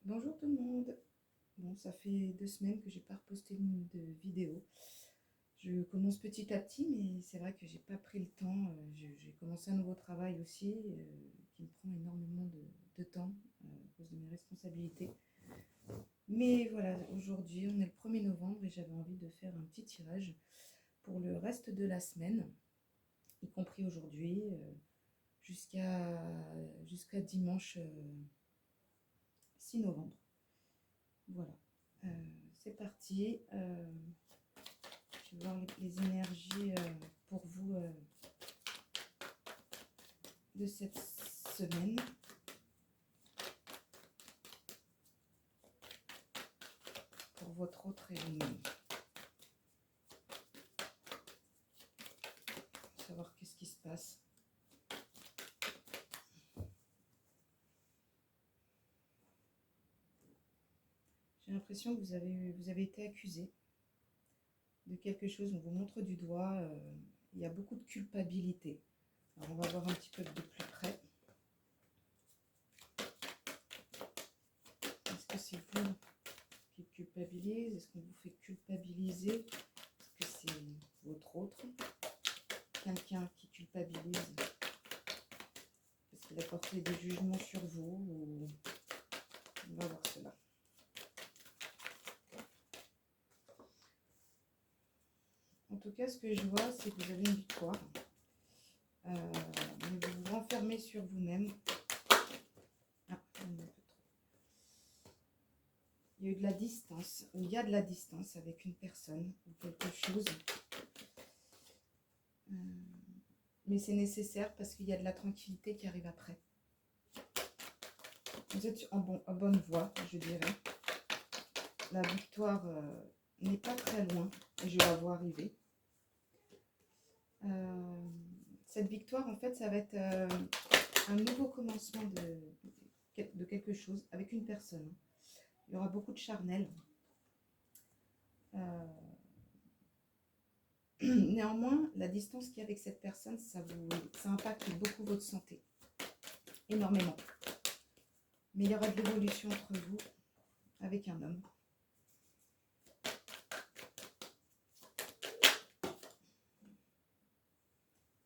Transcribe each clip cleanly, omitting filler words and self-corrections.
Bonjour tout le monde. Bon, ça fait 2 semaines que j'ai pas reposté de vidéo. Je commence petit à petit, mais c'est vrai que j'ai pas pris le temps. J'ai commencé un nouveau travail aussi, qui me prend énormément de temps à cause de mes responsabilités. Mais voilà, aujourd'hui, on est le 1er novembre et j'avais envie de faire un petit tirage pour le reste de la semaine, y compris aujourd'hui, jusqu'à dimanche 6 novembre. Voilà. Euh, c'est parti. Je vais voir les énergies pour vous de cette semaine. Pour votre autre événement. Savoir qu'est-ce qui se passe. J'ai l'impression que vous avez été accusé de quelque chose. On vous montre du doigt. Il y a beaucoup de culpabilité. Alors on va voir un petit peu de plus près. Est-ce que c'est vous qui culpabilisez? Est-ce qu'on vous fait culpabiliser? Est-ce que c'est votre autre? Quelqu'un qui culpabilise parce qu'il a porté des jugements sur vous ou... On va voir cela. En tout cas, ce que je vois, c'est que vous avez une victoire. Mais vous vous renfermez sur vous-même. Ah, il y a eu de la distance, ou il y a de la distance avec une personne ou quelque chose. Mais c'est nécessaire parce qu'il y a de la tranquillité qui arrive après. Vous êtes en bonne voie, je dirais. La victoire n'est pas très loin et je la vois arriver. Cette victoire, en fait, ça va être un nouveau commencement de quelque chose avec une personne. Il y aura beaucoup de charnel. Néanmoins, la distance qu'il y a avec cette personne, ça impacte beaucoup votre santé. Énormément. Mais il y aura de l'évolution entre vous avec un homme.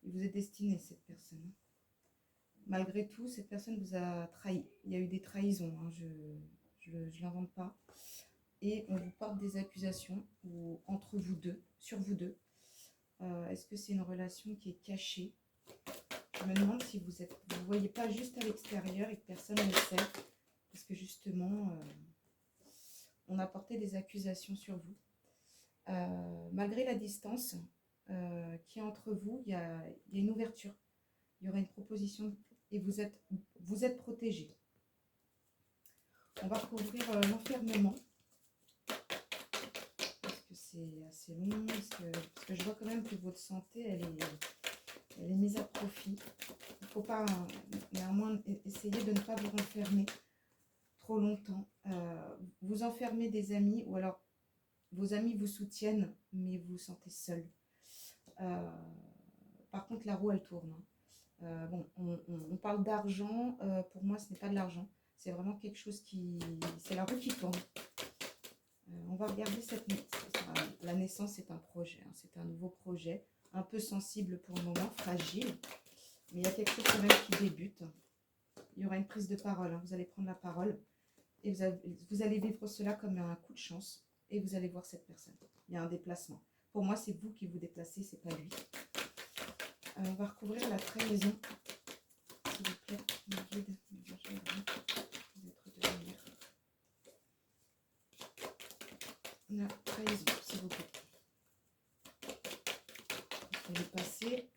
Il vous est destiné, cette personne. Malgré tout, cette personne vous a trahi. Il y a eu des trahisons, hein, je ne l'invente pas. Et on vous porte des accusations entre vous deux, sur vous deux. Est-ce que c'est une relation qui est cachée? Je me demande si vous ne voyez pas juste à l'extérieur et que personne ne le sait. Parce que justement, on a porté des accusations sur vous. Malgré la distance qui est entre vous, il y a une ouverture. Il y aura une proposition et vous êtes protégé. On va recouvrir l'enfermement. Parce que c'est assez long. Parce que je vois quand même que votre santé, elle est mise à profit. Il ne faut pas néanmoins essayer de ne pas vous renfermer trop longtemps. Vous enfermez des amis ou alors vos amis vous soutiennent mais vous vous sentez seul. Par contre, la roue, elle tourne. Bon, on parle d'argent. Pour moi, ce n'est pas de l'argent. C'est vraiment quelque chose qui... C'est la roue qui tourne. On va regarder cette naissance. La naissance, c'est un projet. Hein, c'est un nouveau projet. Un peu sensible pour le moment, fragile. Mais il y a quelque chose quand même qui débute. Il y aura une prise de parole. Hein, vous allez prendre la parole. Et vous allez vivre cela comme un coup de chance. Et vous allez voir cette personne. Il y a un déplacement. Pour moi, c'est vous qui vous déplacez, c'est pas lui. On va recouvrir la trahison. S'il vous plaît, mes guides, mes anges, mes êtres de lumière. La trahison, s'il vous plaît. Est-ce qu'elle est passée?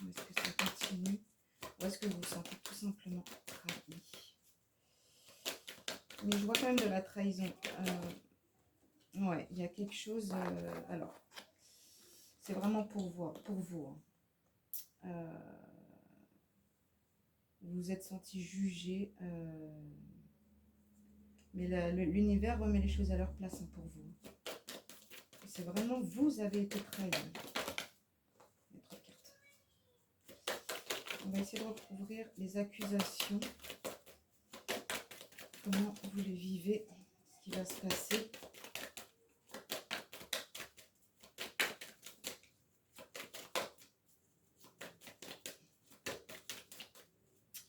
Ou est-ce que ça continue? Ou est-ce que vous vous sentez tout simplement trahi? Mais je vois quand même de la trahison. Ouais, il y a quelque chose... alors, c'est vraiment pour vous. Hein. Vous vous êtes senti jugé. Mais l'univers remet les choses à leur place, hein, pour vous. C'est vraiment, vous avez été trahi. Notre carte. On va essayer de recouvrir les accusations. comment vous le vivez, ce qui va se passer.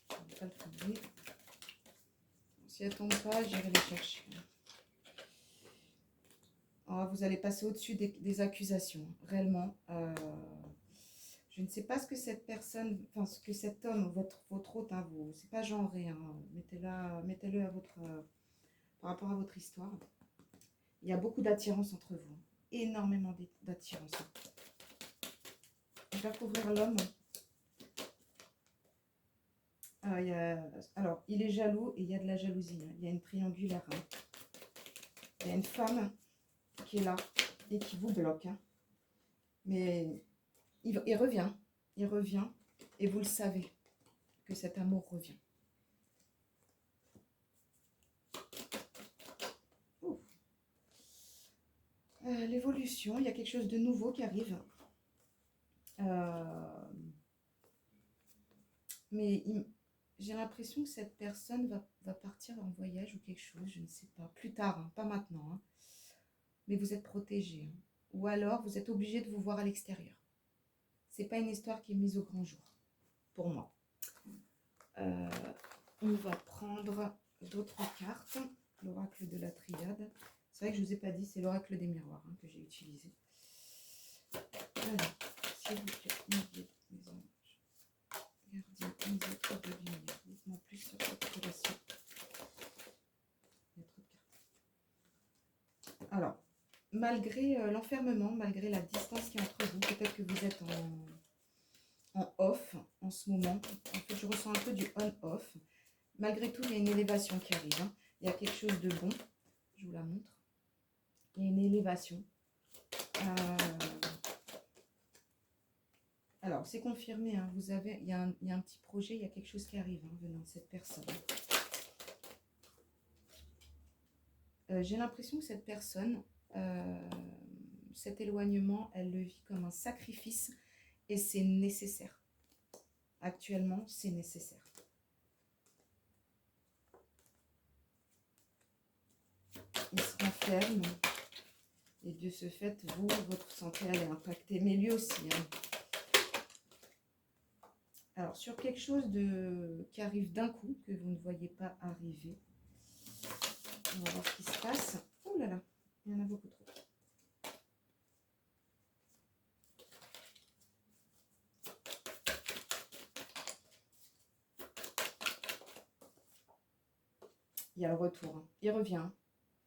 Je ne vais pas le trouver. Si elles ne tombent pas, j'irai les chercher. Alors, vous allez passer au-dessus des accusations, réellement. Je ne sais pas ce que cette personne, enfin ce que cet homme, votre hôte, hein, c'est pas genré, hein, mettez-le à par rapport à votre histoire. Il y a beaucoup d'attirance entre vous, énormément d'attirance. On va couvrir l'homme. Alors, il est jaloux et il y a de la jalousie. Hein. Il y a une triangulaire. Hein. Il y a une femme qui est là et qui vous bloque. Hein. Mais il revient. Il revient et vous le savez que cet amour revient. L'évolution, il y a quelque chose de nouveau qui arrive. Mais j'ai l'impression que cette personne va partir en voyage ou quelque chose, je ne sais pas. Plus tard, hein, pas maintenant. Hein. Mais vous êtes protégé. Hein. Ou alors, vous êtes obligé de vous voir à l'extérieur. C'est pas une histoire qui est mise au grand jour, pour moi. On va prendre d'autres cartes. L'oracle de la triade. C'est vrai que je ne vous ai pas dit, c'est l'oracle des miroirs hein, que j'ai utilisé. Alors, s'il vous plaît, mes guides, mes anges, gardiens, mes êtres de lumière, dites-moi plus sur cette relation. Il y a trop de cartes. Alors, malgré l'enfermement, malgré la distance qui est entre vous, peut-être que vous êtes en off en ce moment. En fait, je ressens un peu du on-off. Malgré tout, il y a une élévation qui arrive. Hein. Il y a quelque chose de bon. Je vous la montre. Il y a une élévation. Alors, c'est confirmé. Hein. Il y a un petit projet, il y a quelque chose qui arrive hein, venant de cette personne. J'ai l'impression que cette personne, cet éloignement, elle le vit comme un sacrifice et c'est nécessaire. Actuellement, c'est nécessaire. Il se renferme et de ce fait, votre santé, elle est impactée, mais lui aussi. Hein. Alors, sur quelque chose qui arrive d'un coup, que vous ne voyez pas arriver, on va voir ce qui se passe. Oh là là, il y en a beaucoup trop. Il y a le retour. Hein. Il revient.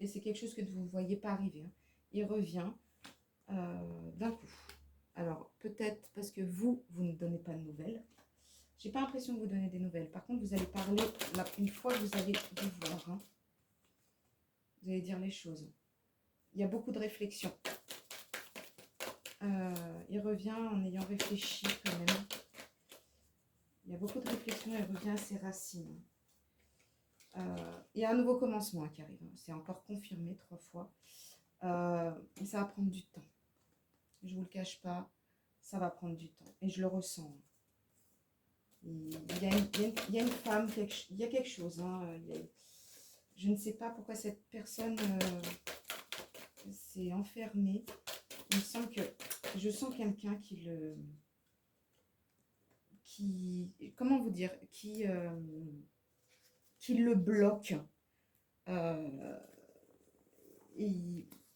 Et c'est quelque chose que vous ne voyez pas arriver. Hein. Il revient d'un coup. Alors, peut-être parce que vous ne donnez pas de nouvelles. J'ai pas l'impression que vous donnez des nouvelles. Par contre, vous allez parler une fois que vous allez vous voir. Hein. Vous allez dire les choses. Il y a beaucoup de réflexion. Il revient en ayant réfléchi quand même. Il y a beaucoup de réflexion. Il revient à ses racines. Il y a un nouveau commencement qui arrive. Hein. C'est encore confirmé 3 fois. Et ça va prendre du temps. Je ne vous le cache pas. Ça va prendre du temps. Et je le ressens. Il y a une femme, il y a quelque chose. Hein. Je ne sais pas pourquoi cette personne s'est enfermée. Il me semble que je sens quelqu'un comment vous dire, qui le bloque.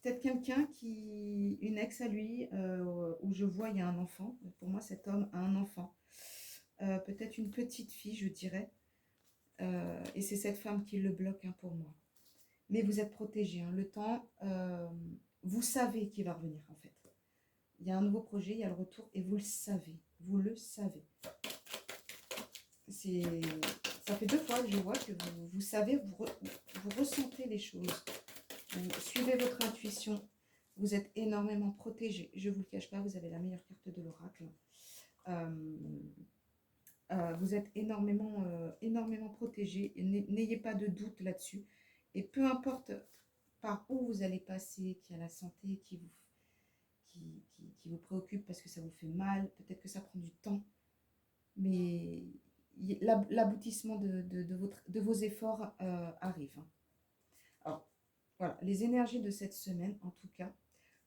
Peut-être quelqu'un une ex à lui, où je vois il y a un enfant. Pour moi, cet homme a un enfant. Peut-être une petite fille, je dirais. Et c'est cette femme qui le bloque hein, pour moi. Mais vous êtes protégé. Hein. Le temps, vous savez qu'il va revenir en fait. Il y a un nouveau projet, il y a le retour et vous le savez. Vous le savez. Ça fait 2 fois que je vois que vous savez, vous ressentez les choses. Vous suivez votre intuition. Vous êtes énormément protégé. Je ne vous le cache pas, vous avez la meilleure carte de l'oracle. Vous êtes énormément protégé. N'ayez pas de doute là-dessus. Et peu importe par où vous allez passer, qu'il y a la santé qui vous préoccupe parce que ça vous fait mal, peut-être que ça prend du temps. Mais l'aboutissement de vos efforts arrive. Hein. Alors, voilà, les énergies de cette semaine, en tout cas,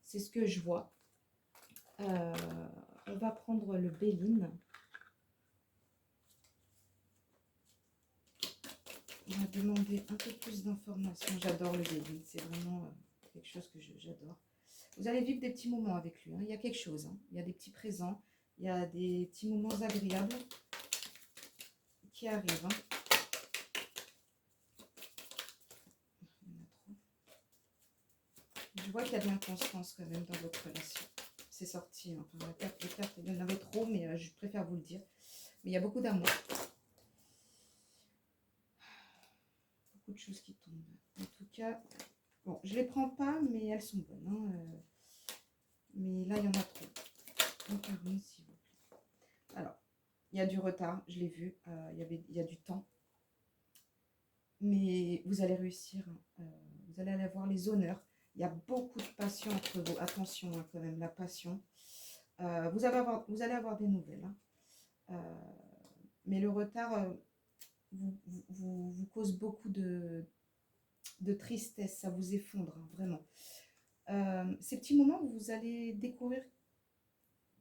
c'est ce que je vois. On va prendre le Béline. On va demander un peu plus d'informations. J'adore le Béline, c'est vraiment quelque chose que j'adore. Vous allez vivre des petits moments avec lui. Hein. Il y a quelque chose. Hein. Il y a des petits présents. Il y a des petits moments agréables qui arrivent. Hein. Je vois qu'il y a de l'inconstance quand même dans votre relation. C'est sorti. Hein. Enfin, les cartes, il y en avait trop, mais je préfère vous le dire. Mais il y a beaucoup d'amour. Beaucoup de choses qui tombent. En tout cas, bon, je ne les prends pas, mais elles sont bonnes. Hein. Mais là, il y en a trop. Donc, s'il vous plaît. Alors, il y a du retard, je l'ai vu. Il y a du temps. Mais vous allez réussir. Vous allez avoir les honneurs. Il y a beaucoup de passion entre vous. Attention, hein, quand même, la passion. Vous allez avoir des nouvelles. Hein. Mais le retard vous cause beaucoup de tristesse. Ça vous effondre, hein, vraiment. Ces petits moments où vous allez découvrir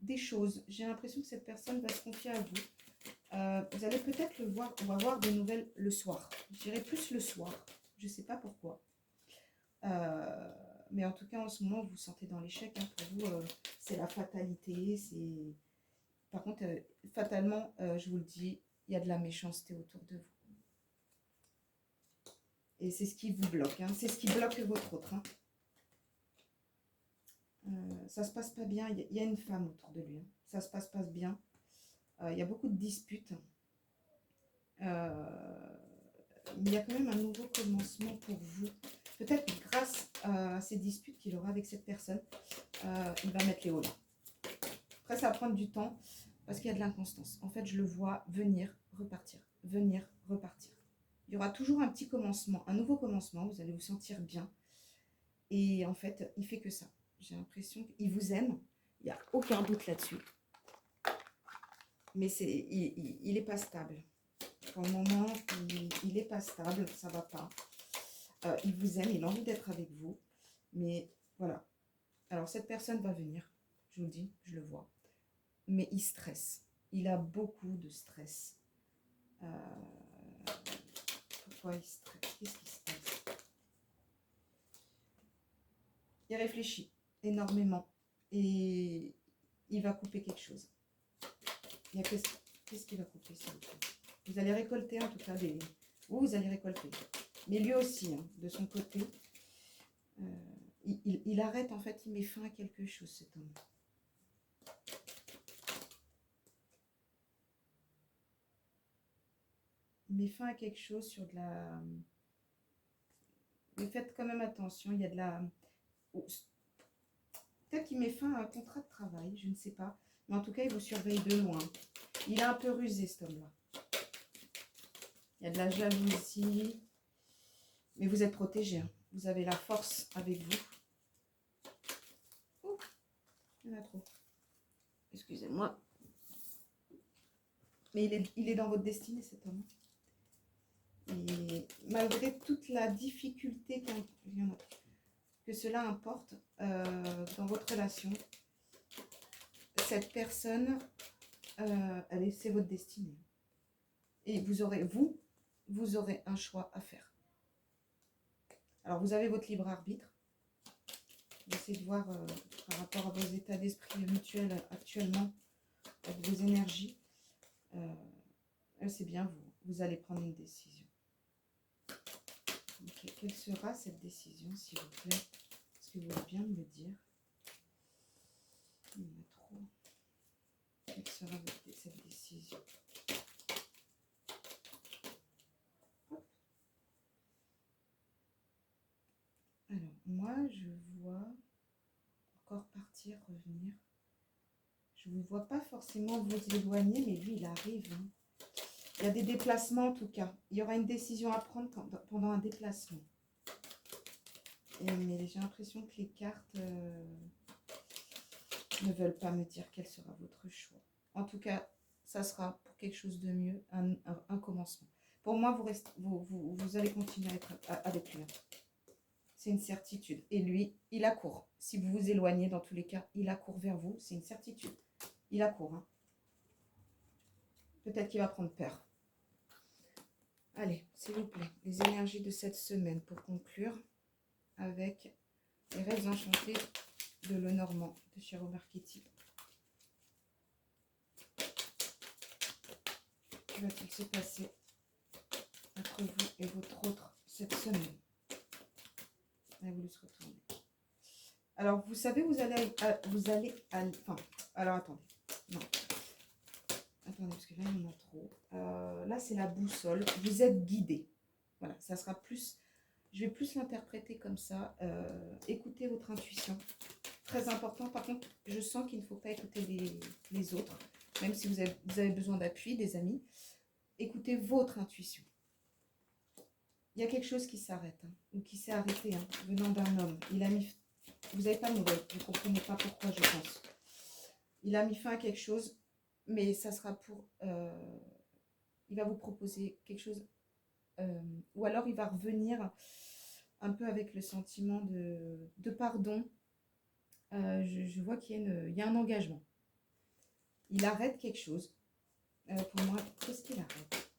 des choses. J'ai l'impression que cette personne va se confier à vous. Vous allez peut-être le voir ou avoir des nouvelles le soir. Je dirais plus le soir. Je ne sais pas pourquoi. Mais en tout cas, en ce moment, vous vous sentez dans l'échec. Hein. Pour vous, c'est la fatalité. Par contre, fatalement, je vous le dis, il y a de la méchanceté autour de vous. Et c'est ce qui vous bloque. Hein. C'est ce qui bloque votre autre. Hein. Ça se passe pas bien. Il y a une femme autour de lui. Hein. Ça se passe pas bien. Il y a beaucoup de disputes. Il y a quand même un nouveau commencement pour vous. Peut-être grâce à ces disputes qu'il aura avec cette personne, il va mettre les hauts là. Après, ça va prendre du temps parce qu'il y a de l'inconstance. En fait, je le vois venir, repartir, venir, repartir. Il y aura toujours un petit commencement, un nouveau commencement. Vous allez vous sentir bien. Et en fait, il fait que ça. J'ai l'impression qu'il vous aime. Il n'y a aucun doute là-dessus. Mais il n'est pas stable. Pour le moment, il n'est pas stable, ça ne va pas. Il vous aime, il a envie d'être avec vous. Mais voilà. Alors, cette personne va venir. Je vous le dis, je le vois. Mais il stresse. Il a beaucoup de stress. Pourquoi il stresse? Qu'est-ce qui se passe? Il réfléchit énormément. Et il va couper quelque chose. Qu'est-ce qu'il va couper, s'il vous plaît? Vous allez récolter, en tout cas, vous allez récolter. Mais lui aussi, hein, de son côté, il arrête, en fait, il met fin à quelque chose, cet homme. Il met fin à quelque chose sur de la... Mais faites quand même attention, il y a de la... Peut-être qu'il met fin à un contrat de travail, je ne sais pas. Mais en tout cas, il vous surveille de loin. Il est un peu rusé, cet homme-là. Il y a de la jalousie. Mais vous êtes protégé. Hein. Vous avez la force avec vous. Oh, il y en a trop. Excusez-moi. Mais il est dans votre destinée, cet homme. Et malgré toute la difficulté que cela importe dans votre relation, cette personne, c'est votre destinée. Et vous aurez un choix à faire. Alors, vous avez votre libre arbitre. Essayez de voir par rapport à vos états d'esprit mutuels actuellement, avec vos énergies. C'est bien, vous allez prendre une décision. Okay. Quelle sera cette décision, s'il vous plaît? Est-ce que vous voulez bien me le dire? Il y en a trop. Quelle sera cette décision? Alors, moi, je vois encore partir, revenir. Je ne vois pas forcément vous éloigner, mais lui, il arrive. Hein. Il y a des déplacements, en tout cas. Il y aura une décision à prendre pendant un déplacement. Mais j'ai l'impression que les cartes ne veulent pas me dire quel sera votre choix. En tout cas, ça sera pour quelque chose de mieux, un commencement. Pour moi, vous allez continuer à être avec lui. C'est une certitude. Et lui, il accourt. Si vous vous éloignez, dans tous les cas, il accourt vers vous. C'est une certitude. Il accourt. Hein. Peut-être qu'il va prendre peur. Allez, s'il vous plaît, les énergies de cette semaine pour conclure avec les rêves enchantés de Lenormand, de Chiro Marchetti. Que va-t-il se passer entre vous et votre autre cette semaine? Elle a voulu se retourner. Alors, vous savez, vous allez enfin, alors, attendez. Non. Attendez, parce que là, il y en a trop. Là, c'est la boussole. Vous êtes guidé. Voilà, ça sera plus... Je vais plus l'interpréter comme ça. Écoutez votre intuition. Très important. Par contre, je sens qu'il ne faut pas écouter les autres. Même si vous avez besoin d'appui, des amis. Écoutez votre intuition. Il y a quelque chose qui s'arrête. Hein, ou qui s'est arrêté, hein, venant d'un homme. Il a mis... Vous n'avez pas de nouvelles. Vous ne comprenez pas pourquoi, je pense. Il a mis fin à quelque chose. Mais ça sera pour... il va vous proposer quelque chose... ou alors il va revenir un peu avec le sentiment de pardon. Je vois qu'il y a un engagement. Il arrête quelque chose. Pour moi, qu'est-ce qu'il arrête?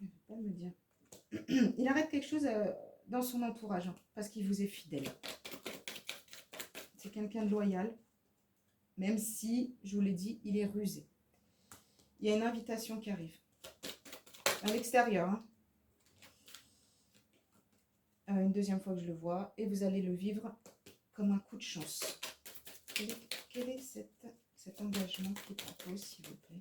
Il ne veut pas me dire. Il arrête quelque chose dans son entourage, hein, parce qu'il vous est fidèle. C'est quelqu'un de loyal, même si, je vous l'ai dit, il est rusé. Il y a une invitation qui arrive. À l'extérieur, hein. Une deuxième fois que je le vois, et vous allez le vivre comme un coup de chance. Quel est cet engagement qu'il propose, s'il vous plaît?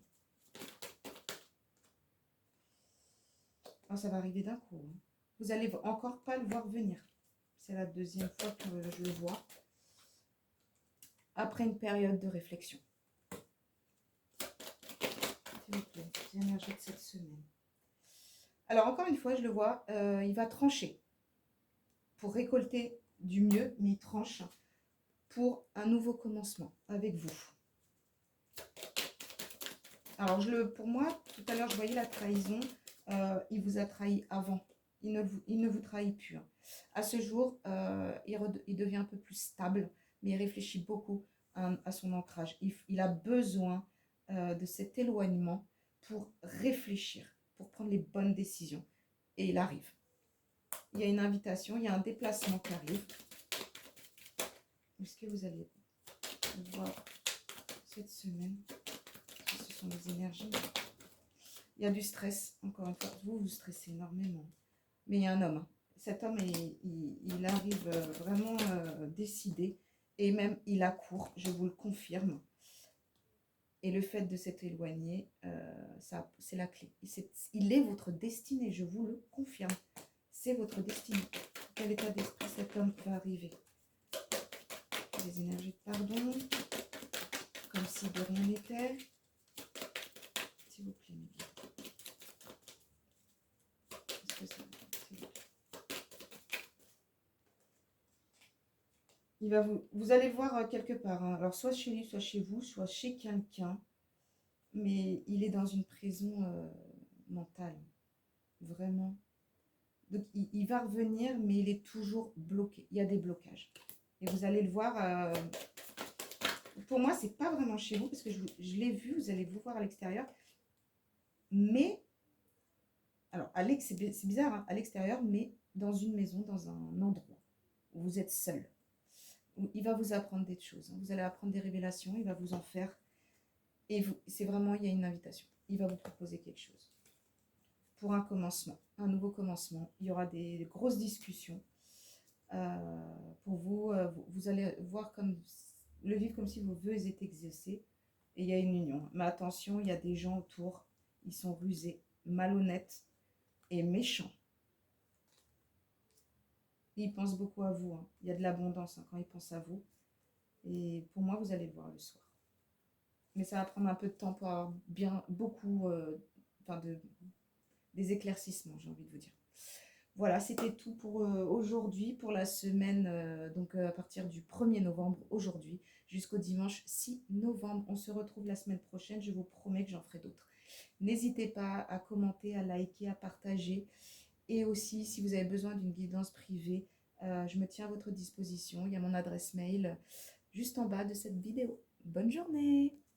Oh, ça va arriver d'un coup. Hein. Vous n'allez encore pas le voir venir. C'est la deuxième fois que je le vois. Après une période de réflexion. S'il vous plaît, les énergies de cette semaine. Alors, encore une fois, je le vois, il va trancher pour récolter du mieux, mais il tranche pour un nouveau commencement avec vous. Alors, pour moi, tout à l'heure, je voyais la trahison. Il vous a trahi avant. Il ne vous trahit plus. Hein. À ce jour, il devient un peu plus stable, mais il réfléchit beaucoup à son ancrage. Il a besoin de cet éloignement pour réfléchir, pour prendre les bonnes décisions. Et il arrive. Il y a une invitation, il y a un déplacement qui arrive. Est-ce que vous allez voir cette semaine? Ce sont les énergies. Il y a du stress, encore une fois. Vous stressez énormément. Mais il y a un homme. Cet homme, il arrive vraiment décidé. Et même, il accourt, je vous le confirme. Et le fait de s'être éloigné, c'est la clé. Il est votre destinée, je vous le confirme. C'est votre destinée. Quel état d'esprit cet homme va arriver? Les énergies de pardon. Comme si de rien n'était. S'il vous plaît, mes guides. Qu'est-ce que ça veut dire, s'il vous plaît? Vous allez voir quelque part. Hein. Alors, soit chez lui, soit chez vous, soit chez quelqu'un. Mais il est dans une prison mentale. Vraiment. Donc, il va revenir, mais il est toujours bloqué. Il y a des blocages. Et vous allez le voir. Pour moi, c'est pas vraiment chez vous, parce que je l'ai vu. Vous allez vous voir à l'extérieur. Mais, alors, c'est bizarre, hein, à l'extérieur, mais dans une maison, dans un endroit où vous êtes seul. Où il va vous apprendre des choses. Hein. Vous allez apprendre des révélations. Il va vous en faire. Et c'est vraiment, il y a une invitation. Il va vous proposer quelque chose. Pour un commencement, un nouveau commencement. Il y aura des grosses discussions. Pour vous, vous allez le vivre comme si vos vœux étaient exaucés. Et il y a une union. Mais attention, il y a des gens autour. Ils sont rusés, malhonnêtes et méchants. Ils pensent beaucoup à vous. Hein. Il y a de l'abondance quand ils pensent à vous. Et pour moi, vous allez le voir le soir. Mais ça va prendre un peu de temps pour avoir beaucoup des éclaircissements, j'ai envie de vous dire. Voilà, c'était tout pour aujourd'hui, pour la semaine, donc à partir du 1er novembre, aujourd'hui. jusqu'au dimanche 6 novembre. On se retrouve la semaine prochaine, je vous promets que j'en ferai d'autres. N'hésitez pas à commenter, à liker, à partager. Et aussi, si vous avez besoin d'une guidance privée, je me tiens à votre disposition. Il y a mon adresse mail juste en bas de cette vidéo. Bonne journée!